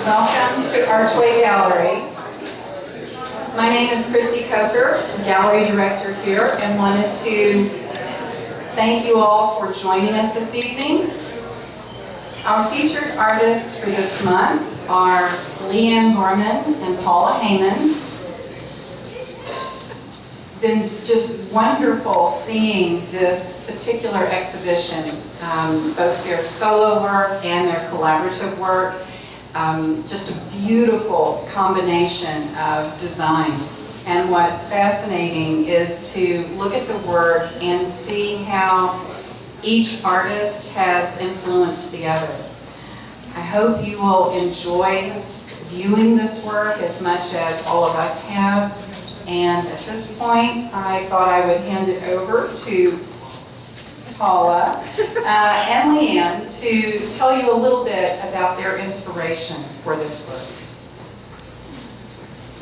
Welcome to Archway Gallery. My name is Christy Coker, Gallery Director here, and wanted to thank you all for joining us this evening. Our featured artists for this month are LeeAnn, Gorman, and Paula Haymond. It's been just wonderful seeing this particular exhibition, both their solo work and their collaborative work. Just a beautiful combination of design. And what's fascinating is to look at the work and see how each artist has influenced the other. I hope you will enjoy viewing this work as much as all of us have. And at this point, I thought I would hand it over to Paula and LeeAnn to tell you a little bit about their inspiration for this work.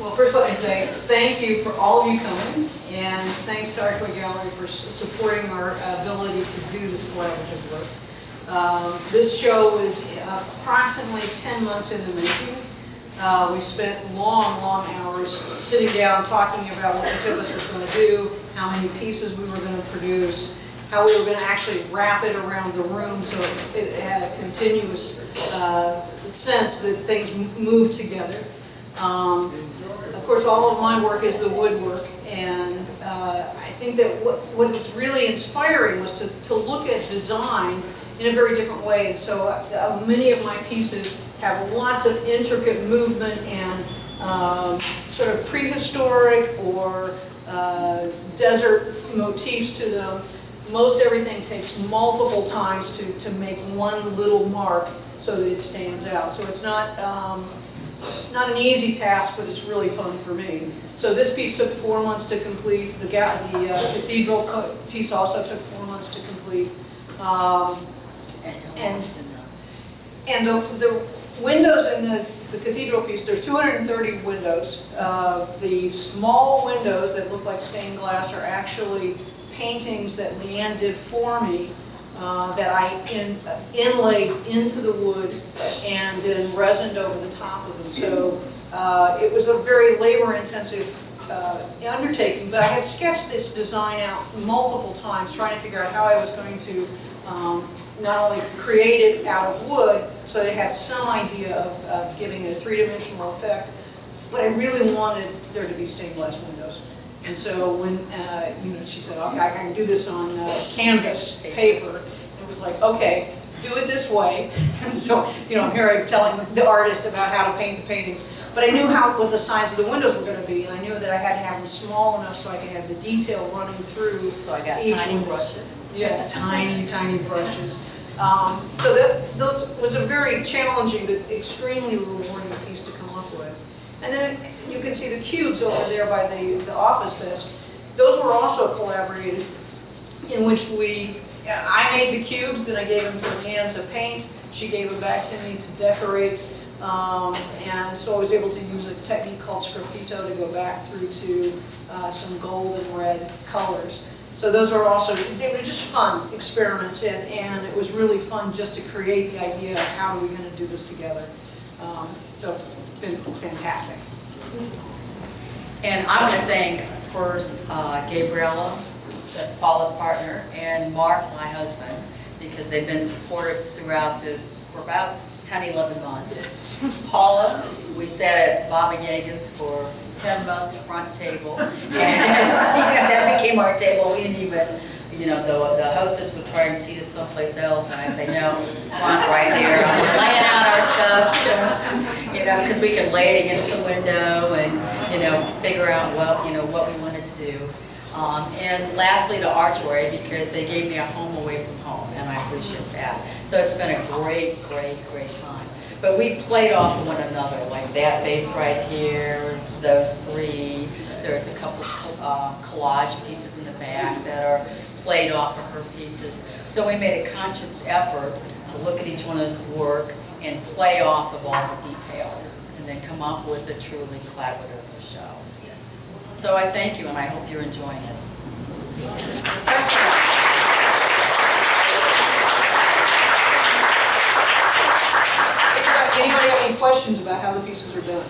Well, first let me say thank you for all of you coming, and thanks to Archway Gallery for supporting our ability to do this collaborative work. This show was approximately 10 months in the making. We spent long hours sitting down talking about what each of us was going to do, how many pieces we were going to produce, how we were going to actually wrap it around the room so it had a continuous sense that things moved together. Of course, all of my work is the woodwork, and I think that what was really inspiring was to look at design in a very different way. And so many of my pieces have lots of intricate movement and sort of prehistoric or desert motifs to them. Most everything takes multiple times to make one little mark so that it stands out. So it's not an easy task, but it's really fun for me. So this piece took 4 months to complete. The cathedral piece also took 4 months to complete. And the windows in the cathedral piece, there's 230 windows. The small windows that look like stained glass are actually paintings that LeeAnn did for me that I inlaid into the wood and then resined over the top of them. So it was a very labor-intensive undertaking, but I had sketched this design out multiple times trying to figure out how I was going to not only create it out of wood so that it had some idea of giving it a three-dimensional effect, but I really wanted there to be stained glass windows. And so when she said, okay, I can do this on canvas paper, it was like, okay, do it this way. And so, here I'm telling the artist about how to paint the paintings. But I knew what the size of the windows were going to be, and I knew that I had to have them small enough so I could have the detail running through. So I got tiny brushes. Yeah, tiny brushes. So that was a very challenging but extremely rewarding piece to come up with. And then you can see the cubes over there by the office desk. Those were also collaborated, in which I made the cubes, then I gave them to LeeAnn to paint. She gave them back to me to decorate. And so I was able to use a technique called sgraffito to go back through to some gold and red colors. So those are also, they were just fun experiments, and it was really fun just to create the idea of how are we going to do this together. So it's been fantastic. And I want to thank first Gabriella, that's Paula's partner, and Mark, my husband, because they've been supportive throughout this for about 10-11 months. Paula, we sat at Baba Yaga's for 10 months, front table, and that became our table. We didn't even, the hostess would try and seat us someplace else, and I'd say, no, front right here. We're laying out our stuff, because we could lay it against the window and, figure out what we wanted to do. And lastly to Archway, because they gave me a home away from home, and I appreciate that. So it's been a great time. But we played off of one another, like that vase right here, those three. There's a couple collage pieces in the back that are played off of her pieces. So we made a conscious effort to look at each one of those work and play off of all the details, and then come up with a truly collaborative show. So I thank you, and I hope you're enjoying it. Anybody have any questions? questions about how the pieces are done.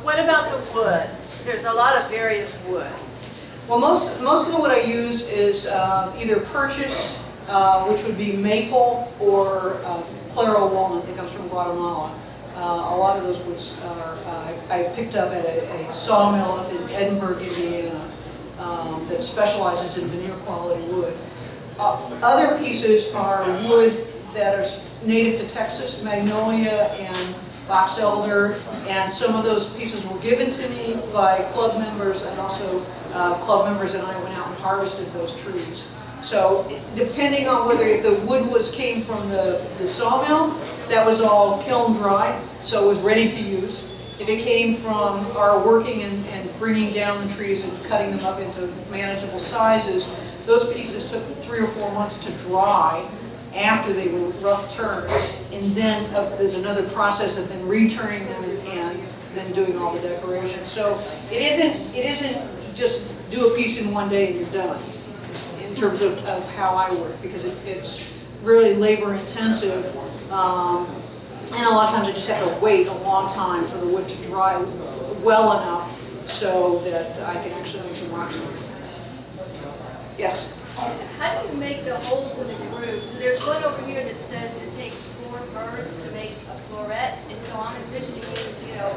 What about the woods? There's a lot of various woods. Well, most of the wood I use is either purchased, which would be maple, or claro walnut that comes from Guatemala. A lot of those woods I picked up at a sawmill up in Edinburgh, Indiana, that specializes in veneer quality wood. Other pieces are wood that are native to Texas, magnolia and box elder, and some of those pieces were given to me by club members, and also club members and I went out and harvested those trees. So depending on whether if the wood came from the sawmill, that was all kiln dried, so it was ready to use. If it came from our working and bringing down the trees and cutting them up into manageable sizes, those pieces took 3 or 4 months to dry after they were rough turned, and then there's another process of then returning them and then doing all the decorations. So it isn't just do a piece in one day and you're done in terms of how I work, because it's really labor intensive, and a lot of times I just have to wait a long time for the wood to dry well enough so that I can actually make the marks on it. Yes? How do you make the holes in the grooves? So there's one over here that says it takes 4 burrs to make a floret, and so I'm envisioning you know,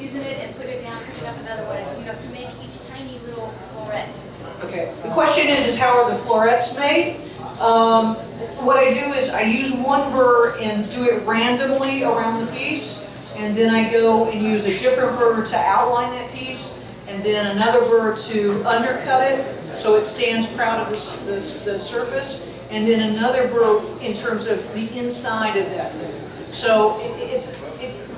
using it and put it down, put it up another one, you know, to make each tiny little floret. Okay. The question is how are the florets made? What I do is I use 1 burr and do it randomly around the piece, and then I go and use a different burr to outline that piece, and then another burr to undercut it so it stands proud of the surface, and then another burr in terms of the inside of that thing. So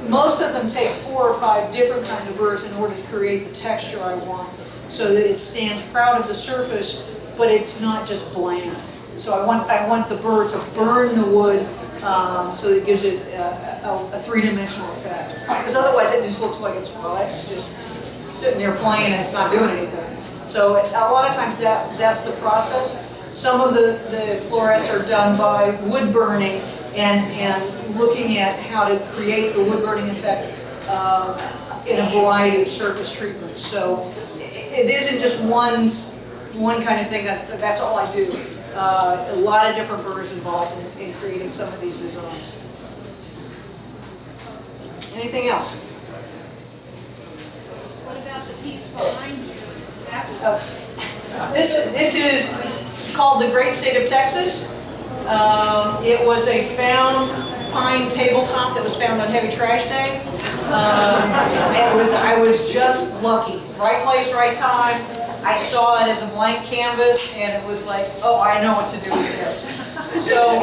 most of them take 4 or 5 different kind of burrs in order to create the texture I want, so that it stands proud of the surface, but it's not just bland. So I want the burr to burn the wood, so it gives it a 3-dimensional effect. Because otherwise it just looks like it's just sitting there playing and it's not doing anything. So a lot of times that's the process. Some of the florets are done by wood burning and looking at how to create the wood burning effect in a variety of surface treatments. So it isn't just one kind of thing. That's all I do. A lot of different burrs involved in creating some of these designs. Anything else? What about the piece behind you? This is called the Great State of Texas. It was a found pine tabletop that was found on Heavy Trash Day. I was just lucky. Right place, right time. I saw it as a blank canvas, and it was like, oh, I know what to do with this. So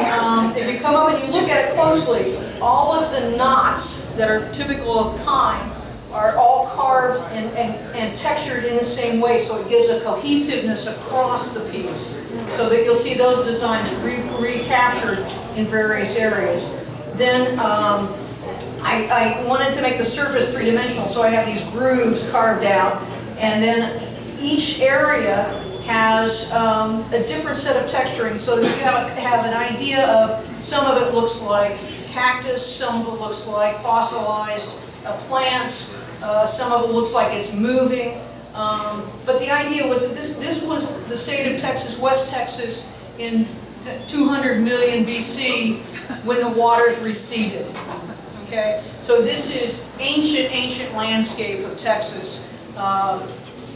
if you come up and you look at it closely, all of the knots that are typical of pine are all carved and textured in the same way, so it gives a cohesiveness across the piece, so that you'll see those designs recaptured in various areas. Then I wanted to make the surface 3-dimensional, so I have these grooves carved out, and then each area has a different set of texturing, so that you have an idea of, some of it looks like cactus, some of it looks like fossilized plants, some of it looks like it's moving. But the idea was that this was the state of Texas, West Texas, in 200 million BC when the waters receded. Okay, so this is ancient landscape of Texas.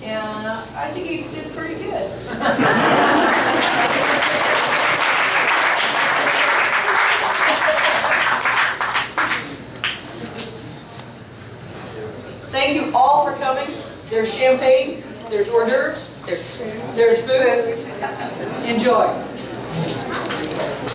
And I think he did pretty good. Thank you all for coming. There's champagne, there's hors d'oeuvres, there's food. Enjoy.